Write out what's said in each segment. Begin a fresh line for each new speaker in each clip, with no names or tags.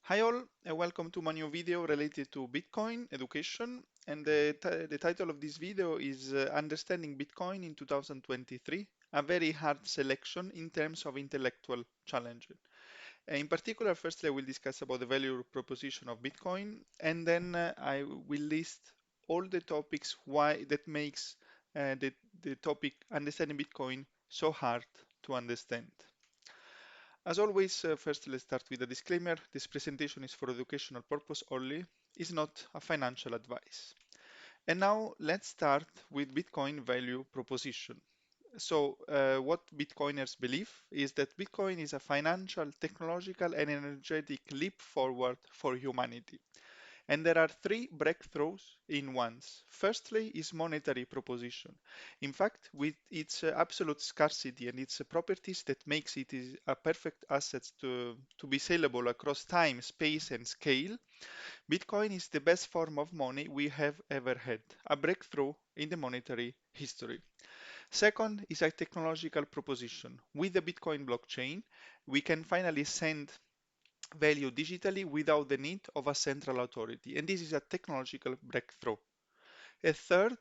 Hi all, and welcome to my new video related to Bitcoin education. And the title of this video is Understanding Bitcoin in 2023, a very hard selection in terms of intellectual challenge. In particular, firstly, I will discuss about the value proposition of Bitcoin, and then I will list all the topics why that makes the topic understanding Bitcoin so hard to understand. As always, first let's start with a disclaimer. This presentation is for educational purpose only, is not a financial advice. And now let's start with Bitcoin value proposition. What Bitcoiners believe is that Bitcoin is a financial, technological, and energetic leap forward for humanity. And there are three breakthroughs in once. Firstly is monetary proposition. In fact, with its absolute scarcity and its properties that makes it is a perfect asset to be saleable across time, space, and scale, Bitcoin is the best form of money we have ever had, a breakthrough in the monetary history. Second is a technological proposition. With the Bitcoin blockchain, we can finally send value digitally without the need of a central authority. And this is a technological breakthrough. A third,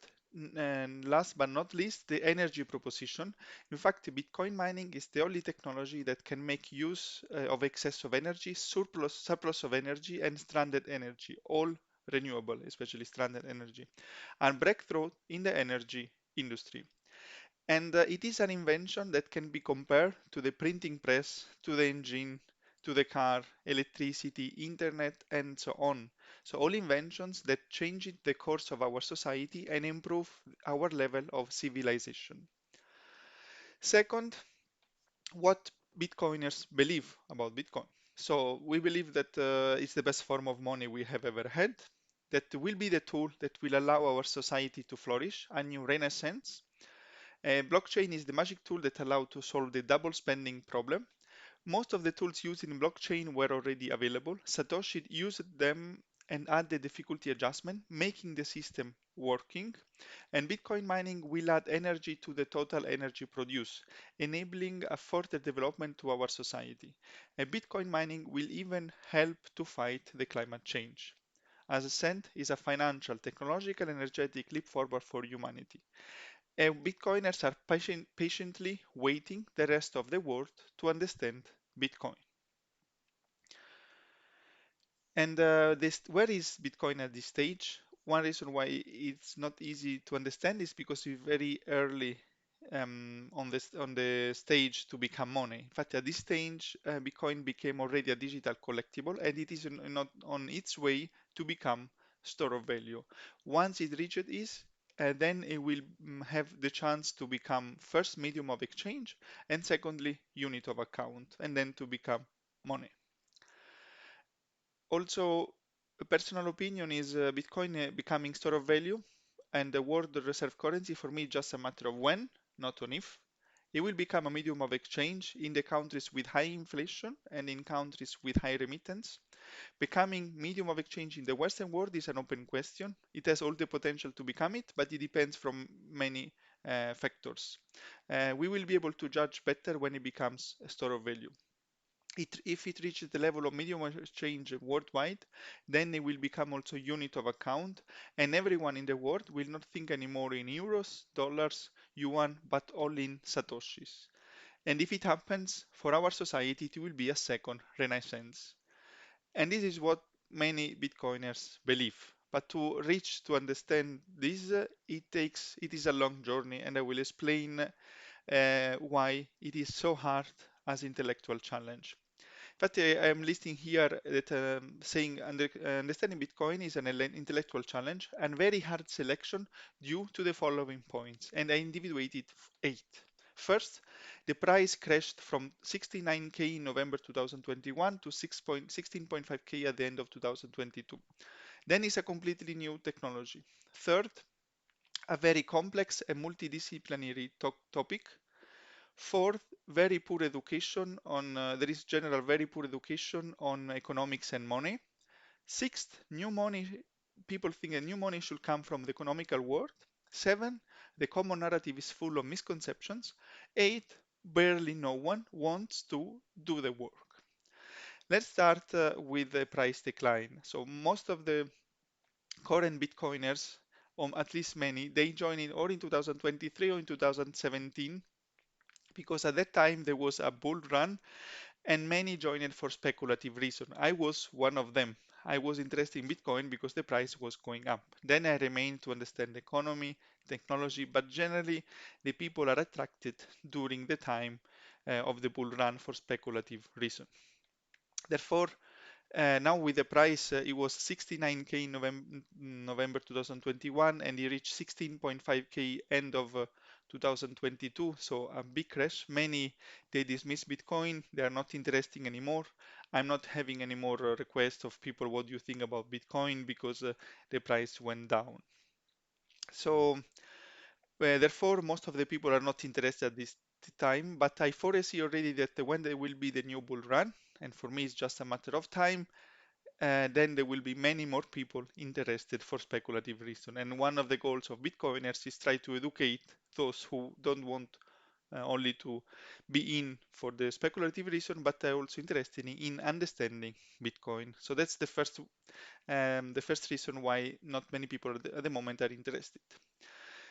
and last but not least, the energy proposition. In fact, Bitcoin mining is the only technology that can make use of excess of energy, surplus of energy, and stranded energy, all renewable, especially stranded energy, and breakthrough in the energy industry. And it is an invention that can be compared to the printing press, to the engine, to the car, electricity, internet, and so on. So all inventions that changed the course of our society and improve our level of civilization. Second, what Bitcoiners believe about Bitcoin. So we believe that it's the best form of money we have ever had, that will be the tool that will allow our society to flourish, a new renaissance. Blockchain is the magic tool that allows to solve the double spending problem. Most of the tools used in blockchain were already available. Satoshi used them and added difficulty adjustment, making the system working. And Bitcoin mining will add energy to the total energy produced, enabling a further development to our society. And Bitcoin mining will even help to fight the climate change. As I said, is a financial, technological, energetic leap forward for humanity. And Bitcoiners are patiently waiting the rest of the world to understand Bitcoin. And where is Bitcoin at this stage? One reason why it's not easy to understand is because it's very early on the stage to become money. In fact, at this stage, Bitcoin became already a digital collectible, and it is not on its way to become store of value. Once it reaches this, then it will have the chance to become first medium of exchange, and secondly unit of account, and then to become money. Also, a personal opinion is Bitcoin becoming store of value and the world reserve currency for me just a matter of when, not on if. It will become a medium of exchange in the countries with high inflation and in countries with high remittance. Becoming medium of exchange in the Western world is an open question. It has all the potential to become it, but it depends from many factors. We will be able to judge better when it becomes a store of value. If it reaches the level of medium exchange worldwide, then it will become also unit of account, and everyone in the world will not think anymore in euros, dollars, yuan, but all in satoshis. And if it happens, for our society, it will be a second renaissance. And this is what many Bitcoiners believe. But to understand this, it is a long journey, and I will explain why it is so hard as intellectual challenge. But I'm listing here that saying understanding Bitcoin is an intellectual challenge and very hard selection due to the following points, and I individuated eight. First, the price crashed from 69K in November 2021 to 16.5K at the end of 2022. Then it's a completely new technology. Third, a very complex and multidisciplinary topic. Fourth, very poor education on, there is general very poor education on economics and money. Sixth, new money, people think that new money should come from the economical world. Seven, the common narrative is full of misconceptions. Eight, barely no one wants to do the work. Let's start with the price decline. So most of the current Bitcoiners, at least many, they joined in or in 2023 or in 2017 because at that time there was a bull run and many joined it for speculative reason. I was one of them. I was interested in Bitcoin because the price was going up. Then I remained to understand the economy, technology, but generally the people are attracted during the time of the bull run for speculative reason. Therefore, now with the price, it was 69K in November 2021, and it reached 16.5K end of 2022. So a big crash. Many they dismiss Bitcoin. They are not interesting anymore. I'm not having any more requests of people. What do you think about Bitcoin? Because the price went down. So therefore, most of the people are not interested at this time. But I foresee already that when there will be the new bull run, and for me it's just a matter of time, then there will be many more people interested for speculative reason. And one of the goals of Bitcoiners is try to educate those who don't want only to be in for the speculative reason, but are also interested in understanding Bitcoin. So that's the first reason why not many people at the moment are interested.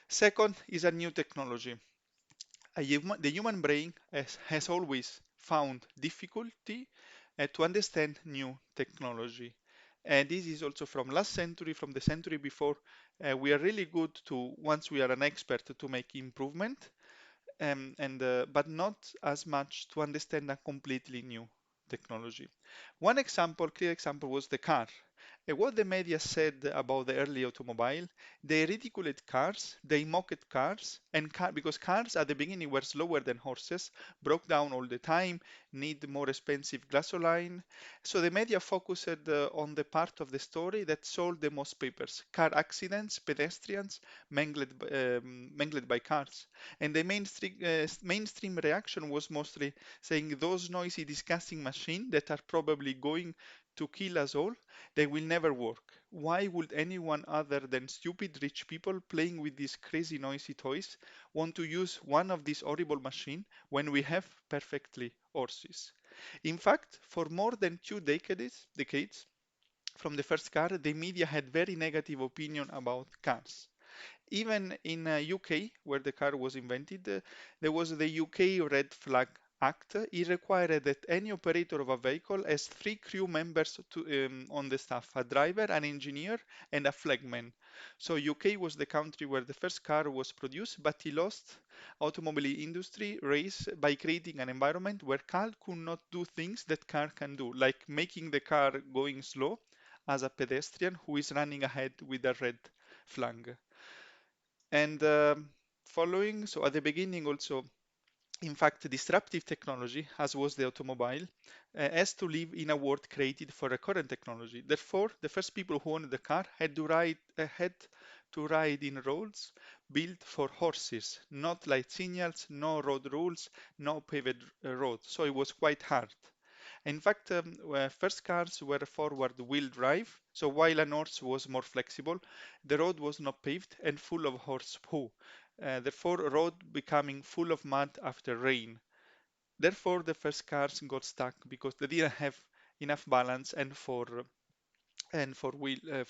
Second is a new technology. The human brain has always found difficulty to understand new technology. And this is also from last century, from the century before. We are really good to, once we are an expert, to make improvement, but not as much to understand a completely new technology. One example, clear example, was the car. What the media said about the early automobile, they ridiculed cars, they mocked cars, and because cars at the beginning were slower than horses, broke down all the time, need more expensive gasoline. So the media focused on the part of the story that sold the most papers: car accidents, pedestrians, mangled by cars. And the mainstream reaction was mostly saying those noisy, disgusting machines that are probably going to kill us all, they will never work. Why would anyone other than stupid rich people playing with these crazy noisy toys want to use one of these horrible machines when we have perfectly horses? In fact, for more than decades from the first car, the media had very negative opinion about cars. Even in UK, where the car was invented, there was the UK Red Flag Act. It required that any operator of a vehicle has three crew members on the staff: a driver, an engineer, and a flagman. So UK was the country where the first car was produced, but he lost automobile industry race by creating an environment where car could not do things that car can do, like making the car going slow as a pedestrian who is running ahead with a red flag. And following, so at the beginning also, in fact, disruptive technology, as was the automobile, has to live in a world created for a current technology. Therefore, the first people who owned the car had to ride in roads built for horses, not light signals, no road rules, no paved roads. So it was quite hard. In fact, first cars were forward-wheel drive, so while an horse was more flexible, the road was not paved and full of horse poo. Therefore, road becoming full of mud after rain. Therefore, the first cars got stuck because they didn't have enough balance and for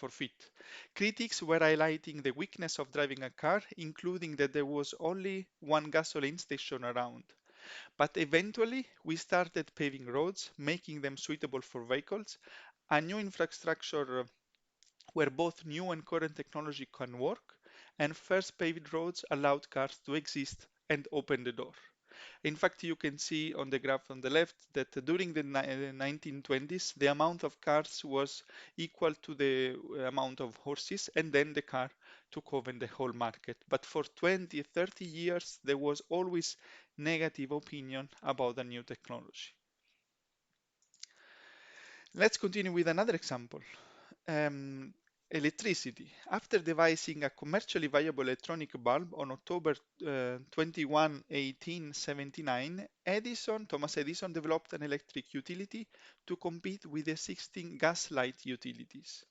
feet. Critics were highlighting the weakness of driving a car, including that there was only one gasoline station around. But eventually, we started paving roads, making them suitable for vehicles. A new infrastructure where both new and current technology can work, and first paved roads allowed cars to exist and open the door. In fact, you can see on the graph on the left that during the 1920s, the amount of cars was equal to the amount of horses, and then the car took over the whole market. But for 20, 30 years, there was always negative opinion about the new technology. Let's continue with another example. Um, Electricity. After devising a commercially viable electronic bulb on October 21, 1879, Thomas Edison developed an electric utility to compete with existing gas light utilities.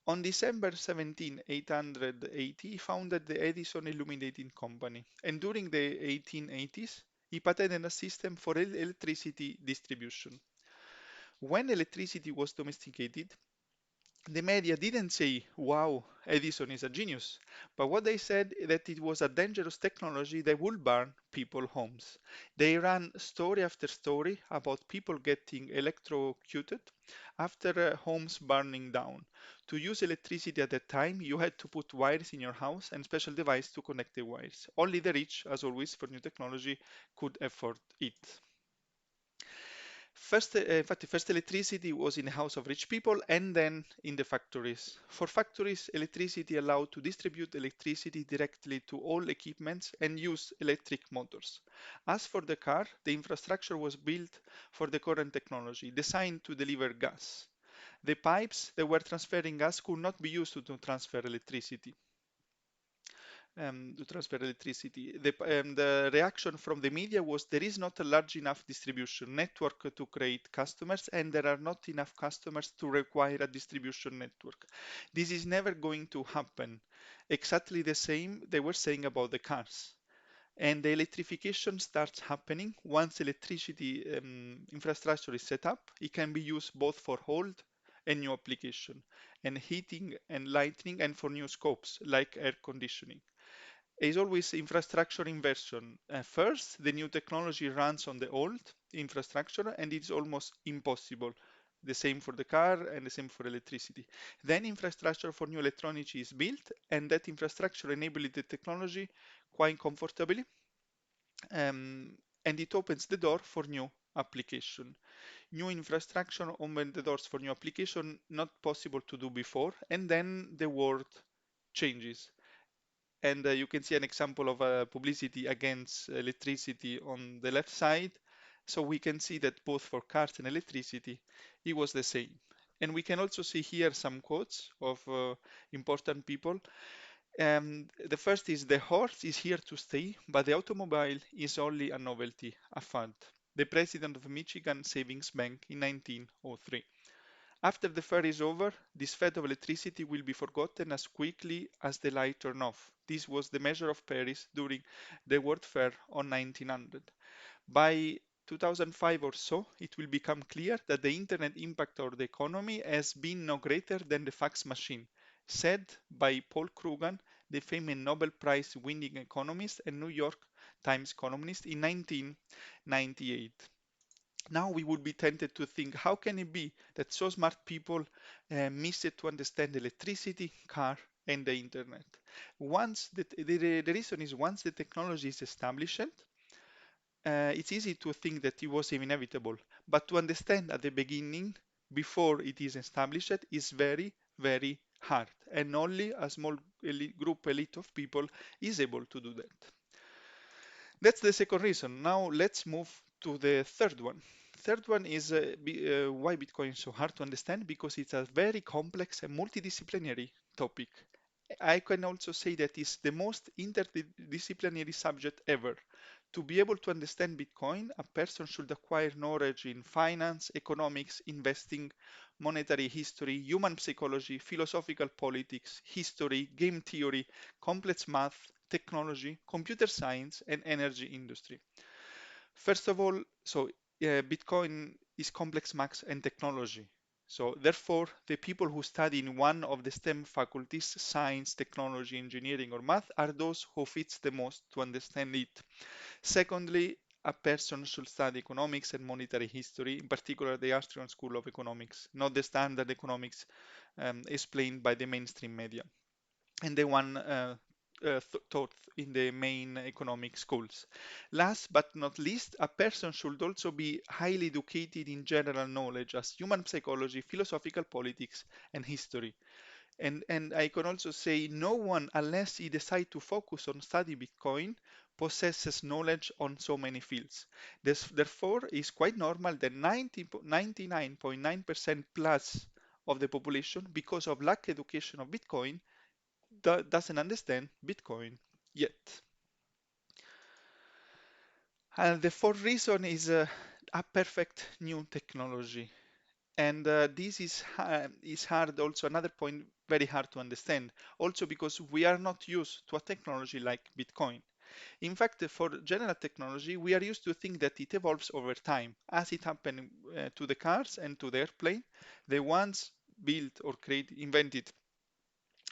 On December 17, 1880, he founded the Edison Illuminating Company, and during the 1880s, he patented a system for electricity distribution. When electricity was domesticated, the media didn't say, wow, Edison is a genius, but what they said that it was a dangerous technology that would burn people's homes. They ran story after story about people getting electrocuted after homes burning down. To use electricity at that time, you had to put wires in your house and special device to connect the wires. Only the rich, as always for new technology, could afford it. In fact, the first electricity was in the house of rich people and then in the factories. For factories, electricity allowed to distribute electricity directly to all equipments and use electric motors. As for the car, the infrastructure was built for the current technology, designed to deliver gas. The pipes that were transferring gas could not be used to transfer electricity to transfer electricity. The reaction from the media was there is not a large enough distribution network to create customers, and there are not enough customers to require a distribution network. This is never going to happen. Exactly the same they were saying about the cars. And the electrification starts happening once electricity infrastructure is set up. It can be used both for old and new application, and heating and lighting, and for new scopes like air conditioning is always infrastructure inversion. First, the new technology runs on the old infrastructure and it's almost impossible. The same for the car and the same for electricity. Then infrastructure for new electronics is built and that infrastructure enables the technology quite comfortably um, and it opens the door for new application. New infrastructure opens the doors for new application not possible to do before and then the world changes and you can see an example of a publicity against electricity on the left side. So we can see that both for cars and electricity, it was the same. And we can also see here some quotes of important people. The first is the horse is here to stay, but the automobile is only a novelty, a fad. The president of Michigan Savings Bank in 1903. After the fair is over, this fad of electricity will be forgotten as quickly as the light turned off. This was the measure of Paris during the World Fair on 1900. By 2005 or so, it will become clear that the internet impact on the economy has been no greater than the fax machine, said by Paul Krugman, the famous Nobel Prize winning economist and New York Times columnist in 1998. Now we would be tempted to think, how can it be that so smart people miss it to understand electricity, car, and the internet? The reason is once the technology is established, it's easy to think that it was inevitable, but to understand at the beginning, before it is established, is very, very hard, and only a small elite of people is able to do that. That's the second reason. Now let's move to the third one. Third one is why Bitcoin is so hard to understand because it's a very complex and multidisciplinary topic. I can also say that it's the most interdisciplinary subject ever. To be able to understand Bitcoin, a person should acquire knowledge in finance, economics, investing, monetary history, human psychology, philosophical politics, history, game theory, complex math, technology, computer science, and energy industry. First of all, Bitcoin is complex maths and technology. So therefore, the people who study in one of the STEM faculties, science, technology, engineering, or math, are those who fits the most to understand it. Secondly, a person should study economics and monetary history, in particular the Austrian School of Economics, not the standard economics explained by the mainstream media and the one taught in the main economic schools. Last but not least, a person should also be highly educated in general knowledge as human psychology, philosophical politics, and history. And I can also say no one, unless he decides to focus on study Bitcoin, possesses knowledge on so many fields. Therefore, it's quite normal that 99.9% plus of the population, because of lack education of Bitcoin, doesn't understand Bitcoin yet. And the fourth reason is a perfect new technology. And this is hard also, another point, very hard to understand. Also because we are not used to a technology like Bitcoin. In fact, for general technology, we are used to think that it evolves over time, as it happened to the cars and to the airplane. The ones built or invented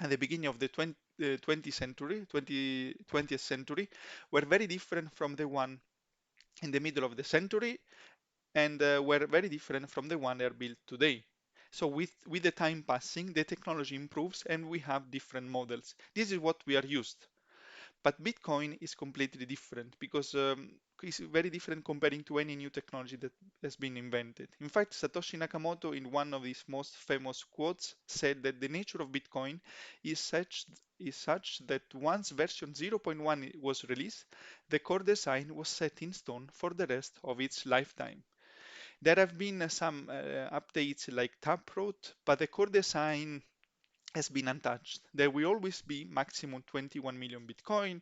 at the beginning of the 20th century, 20th century, were very different from the one in the middle of the century and were very different from the one they are built today. So with the time passing, the technology improves and we have different models. This is what we are used. But Bitcoin is completely different because it's very different comparing to any new technology that has been invented. In fact, Satoshi Nakamoto, in one of his most famous quotes, said that the nature of Bitcoin is such that once version 0.1 was released, the core design was set in stone for the rest of its lifetime. There have been some updates like Taproot, but the core design has been untouched. There will always be maximum 21 million Bitcoin.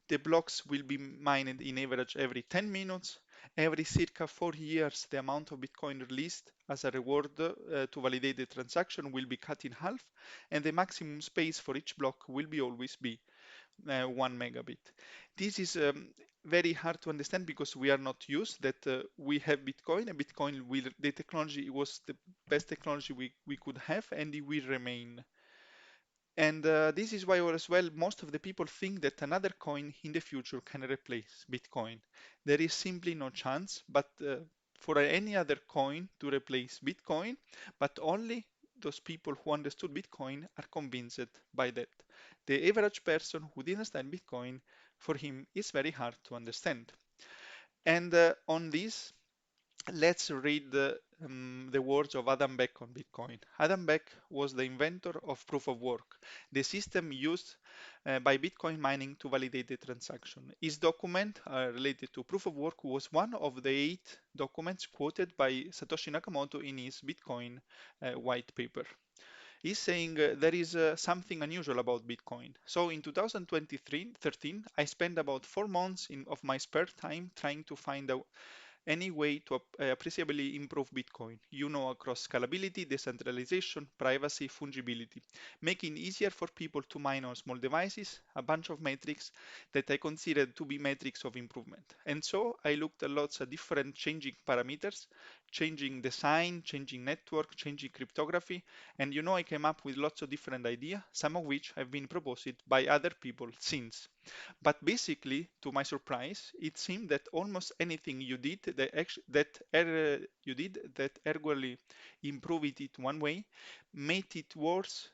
The blocks will be mined in average every 10 minutes. Every circa 4 years, the amount of Bitcoin released as a reward to validate the transaction will be cut in half, and the maximum space for each block will be always be 1 megabit. This is very hard to understand because we are not used that we have Bitcoin, and Bitcoin will, the technology was the best technology we could have, and it will remain. And this is why as well most of the people think that another coin in the future can replace Bitcoin. There is simply no chance, but for any other coin to replace Bitcoin, but only those people who understood Bitcoin are convinced by that. The average person who didn't understand Bitcoin, for him, is very hard to understand. And on this, let's read the words of Adam Beck on Bitcoin. Adam Beck was the inventor of proof of work, the system used by Bitcoin mining to validate the transaction. His document related to proof of work was one of the 8 documents quoted by Satoshi Nakamoto in his Bitcoin white paper. He's saying there is something unusual about Bitcoin. So in 2023-13, I spent about 4 months of my spare time trying to find out any way to appreciably improve Bitcoin, across scalability, decentralization, privacy, fungibility, making it easier for people to mine on small devices, a bunch of metrics that I considered to be metrics of improvement. And so I looked at lots of different changing parameters, changing design, changing network, changing cryptography, and I came up with lots of different ideas, some of which have been proposed by other people since. But basically, to my surprise, it seemed that almost anything you did you did that arguably improved it in one way, made it worse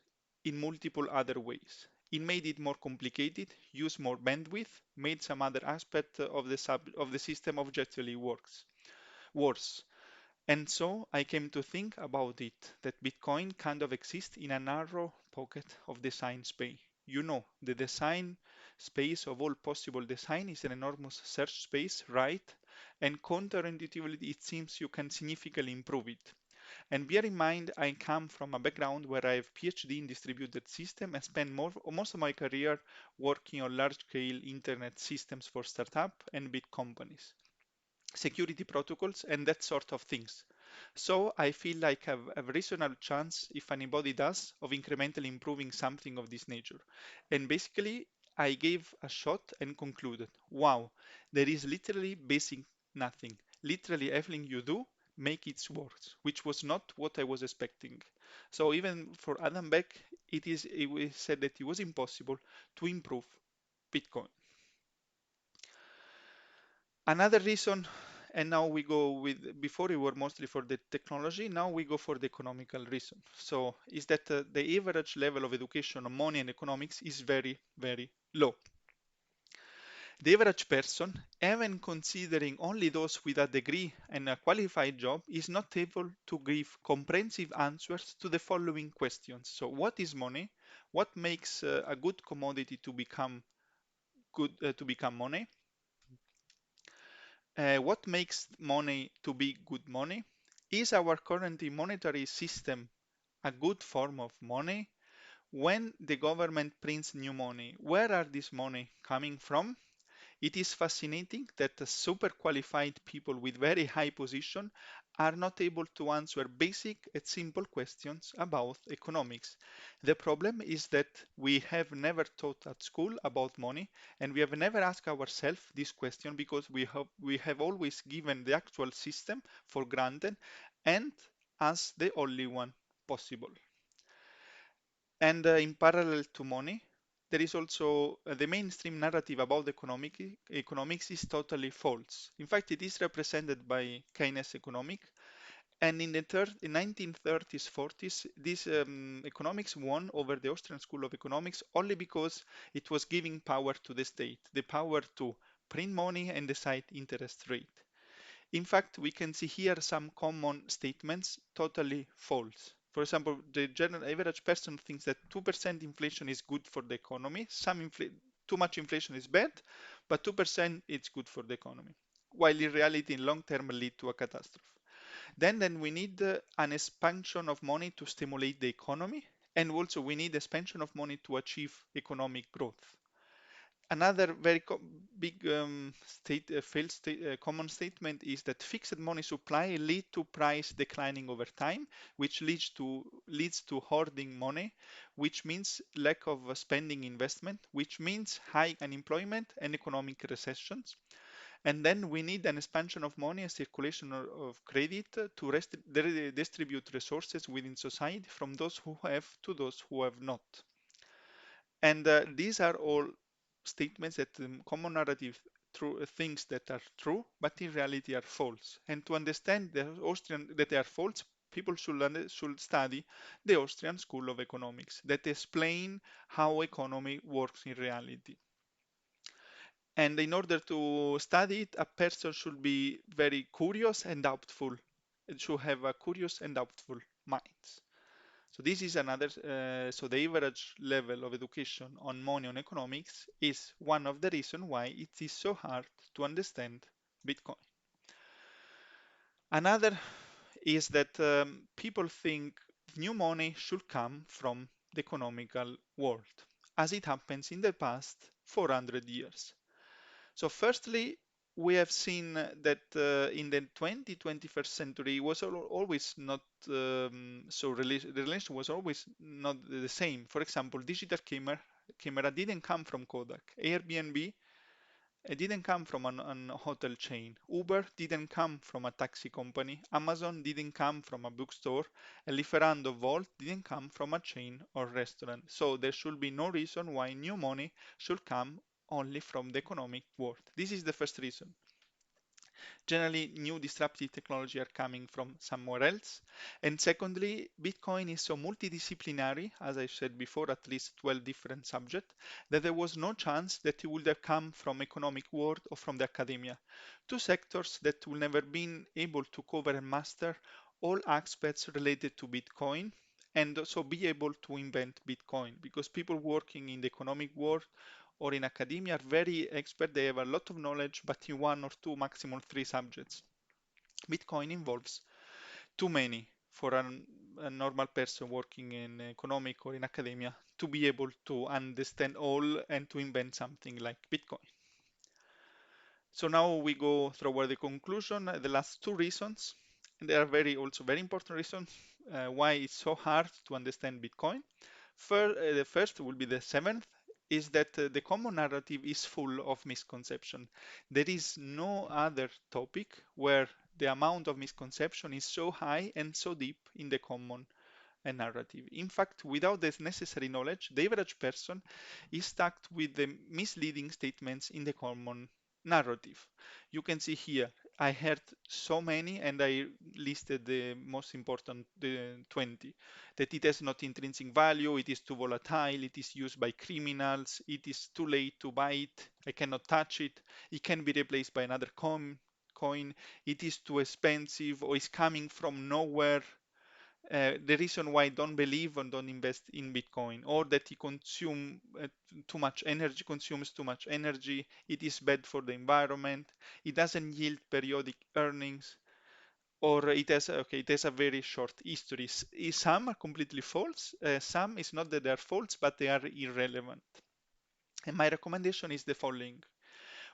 in multiple other ways. It made it more complicated, used more bandwidth, made some other aspect of the system objectively worse. And so I came to think about it, that Bitcoin kind of exists in a narrow pocket of design space. The design space of all possible design is an enormous search space, right? And counterintuitively, it seems you can significantly improve it. And bear in mind, I come from a background where I have PhD in distributed system and spent most of my career working on large-scale internet systems for startup and big companies, security protocols, and that sort of things. So I feel like I have a reasonable chance, if anybody does, of incrementally improving something of this nature. And basically, I gave a shot and concluded, wow, there is literally basic nothing. Literally everything you do, make it worse, which was not what I was expecting. So even for Adam Beck, it was said that it was impossible to improve Bitcoin. Another reason, and now we go with, before we were mostly for the technology, now we go for the economical reason. So is that the average level of education on money and economics is very, very low. The average person, even considering only those with a degree and a qualified job, is not able to give comprehensive answers to the following questions. So what is money? What makes a good commodity to become money? What makes money to be good money? Is our current monetary system a good form of money? When the government prints new money, where are this money coming from? It is fascinating that the super qualified people with very high position are not able to answer basic and simple questions about economics. The problem is that we have never taught at school about money, and we have never asked ourselves this question because we have always given the actual system for granted and as the only one possible. And in parallel to money, there is also the mainstream narrative about economics is totally false. In fact, it is represented by Keynes economic. And in 1930s, 40s, this economics won over the Austrian School of Economics only because it was giving power to the state, the power to print money and decide interest rate. In fact, we can see here some common statements totally false. For example, the general average person thinks that 2% inflation is good for the economy. Too much inflation is bad, but 2% is good for the economy. While in reality, in long term, lead to a catastrophe. Then we need an expansion of money to stimulate the economy, and also we need expansion of money to achieve economic growth. Another very big common statement is that fixed money supply lead to price declining over time, which leads to hoarding money, which means lack of spending investment, which means high unemployment and economic recessions. And then we need an expansion of money and circulation of credit to distribute resources within society from those who have to those who have not. And these are all statements that common narrative true things that are true, but in reality are false. And to understand the Austrian that they are false, people should study the Austrian School of Economics that explain how economy works in reality. And in order to study it, a person should be very curious and doubtful. It should have a curious and doubtful mind. So this is so the average level of education on money and economics is one of the reasons why it is so hard to understand Bitcoin. Another is that people think new money should come from the economical world, as it happens in the past 400 years. So firstly, we have seen that in the 21st century was always not the relation was always not the same. For example, digital camera didn't come from Kodak. Airbnb it didn't come from an hotel chain. Uber didn't come from a taxi company. Amazon didn't come from a bookstore. And Lieferando Volt didn't come from a chain or restaurant. So there should be no reason why new money should come only from the economic world. This is the first reason. Generally, new disruptive technology are coming from somewhere else. And secondly, Bitcoin is so multidisciplinary, as I said before, at least 12 different subjects, that there was no chance that it would have come from economic world or from the academia. Two sectors that will never been able to cover and master all aspects related to Bitcoin and also be able to invent Bitcoin because people working in the economic world or in academia are very expert. They have a lot of knowledge, but in one or two, maximum three subjects. Bitcoin involves too many for a normal person working in economic or in academia to be able to understand all and to invent something like Bitcoin. So now we go through the conclusion, the last two reasons, and they are also very important reasons why it's so hard to understand Bitcoin. The first will be the seventh, is that the common narrative is full of misconception. There is no other topic where the amount of misconception is so high and so deep in the common narrative. In fact, without this necessary knowledge, the average person is stuck with the misleading statements in the common narrative. You can see here, I heard so many and I listed the most important, the 20. That it has not intrinsic value, it is too volatile, it is used by criminals, it is too late to buy it, I cannot touch it can be replaced by another coin, it is too expensive or is coming from nowhere, the reason why I don't believe and don't invest in Bitcoin, or that it too much energy, consumes too much energy, it is bad for the environment, it doesn't yield periodic earnings, or it has a very short history. Some are completely false, some is not that they are false, but they are irrelevant. And my recommendation is the following.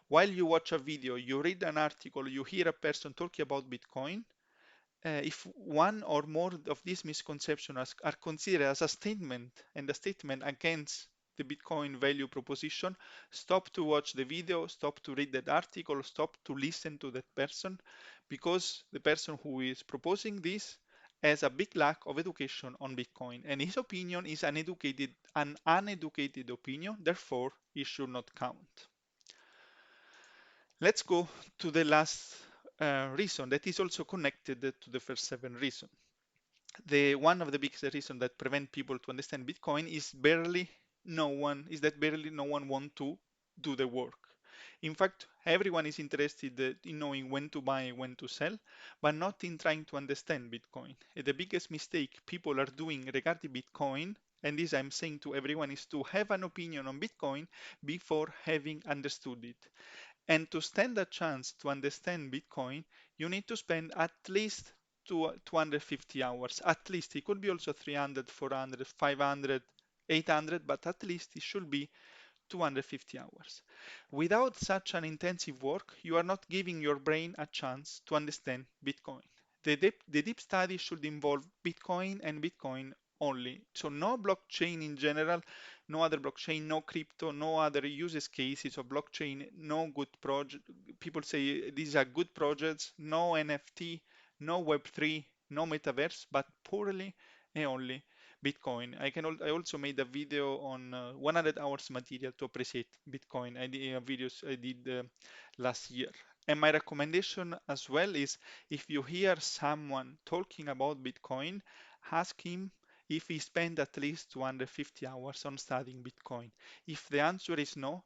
While you watch a video, you read an article, you hear a person talking about Bitcoin, if one or more of these misconceptions are considered as a statement and a statement against the Bitcoin value proposition, stop to watch the video, stop to read that article, stop to listen to that person, because the person who is proposing this has a big lack of education on Bitcoin, and his opinion is an uneducated opinion, therefore it should not count. Let's go to the last reason that is also connected to the first 7 reasons. The one of the biggest reasons that prevent people to understand Bitcoin is that barely no one want to do the work. In fact, everyone is interested in knowing when to buy, when to sell, but not in trying to understand Bitcoin. And the biggest mistake people are doing regarding Bitcoin, and this I'm saying to everyone, is to have an opinion on Bitcoin before having understood it. And to stand a chance to understand Bitcoin, you need to spend at least 250 hours. At least. It could be also 300, 400, 500, 800, but at least it should be 250 hours. Without such an intensive work, you are not giving your brain a chance to understand Bitcoin. The deep study should involve Bitcoin and Bitcoin only. So no blockchain in general, no other blockchain, no crypto, no other uses cases of blockchain, no good project. People say these are good projects, no NFT, no Web3, no metaverse, but purely and only Bitcoin. I also made a video on 100 hours material to appreciate Bitcoin. I did videos I did last year. And my recommendation as well is, if you hear someone talking about Bitcoin, ask him if he spent at least 250 hours on studying Bitcoin. If the answer is no,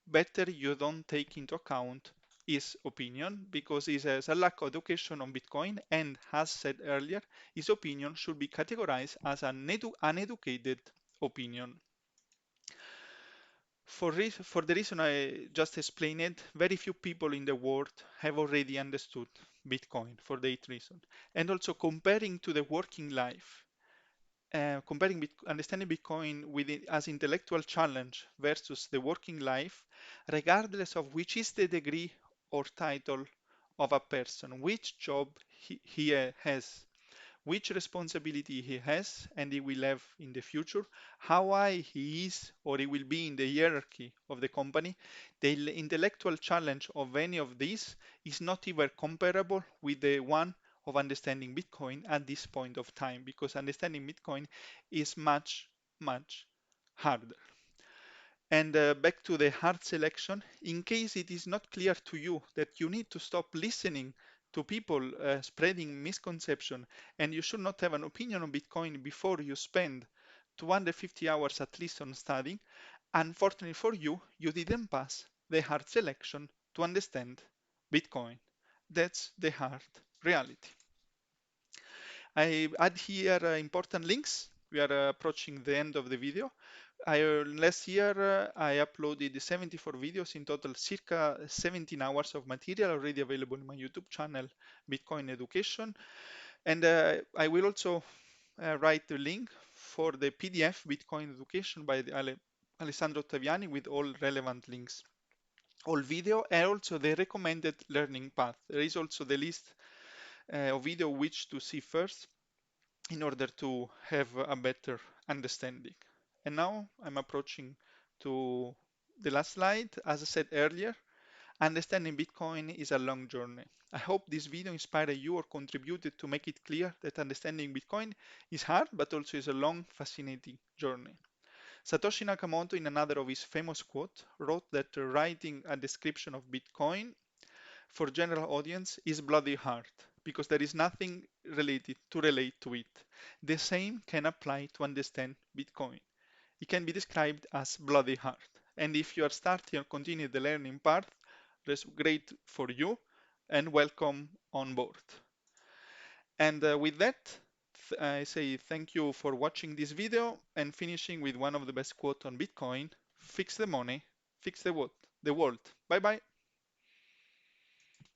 better you don't take into account his opinion, because he has a lack of education on Bitcoin, and as said earlier, his opinion should be categorized as an uneducated opinion. For the reason I just explained, very few people in the world have already understood Bitcoin for that reason. And also comparing to the working life, understanding Bitcoin with it as intellectual challenge versus the working life, regardless of which is the degree or title of a person, which job he has, which responsibility he has and he will have in the future, how high he is or he will be in the hierarchy of the company, the intellectual challenge of any of these is not even comparable with the one of understanding Bitcoin at this point of time, because understanding Bitcoin is much, much harder. And back to the hard selection, in case it is not clear to you that you need to stop listening to people spreading misconception, and you should not have an opinion on Bitcoin before you spend 250 hours at least on studying, unfortunately for you, you didn't pass the hard selection to understand Bitcoin. That's the hard reality. I add here important links. We are approaching the end of the video. Last year, I uploaded 74 videos in total, circa 17 hours of material already available in my YouTube channel, Bitcoin Education. And I will also write the link for the PDF Bitcoin Education by Alessandro Ottaviani with all relevant links, all video, and also the recommended learning path. There is also the list of video which to see first in order to have a better understanding. And now I'm approaching to the last slide. As I said earlier, understanding Bitcoin is a long journey. I hope this video inspired you or contributed to make it clear that understanding Bitcoin is hard, but also is a long, fascinating journey. Satoshi Nakamoto, in another of his famous quotes, wrote that writing a description of Bitcoin for general audience is bloody hard, because there is nothing related to relate to it. The same can apply to understand Bitcoin. It can be described as bloody hard. And if you are starting or continue the learning path, that's great for you and welcome on board. And with that, I say thank you for watching this video, and finishing with one of the best quotes on Bitcoin: fix the money, fix the world. Bye bye.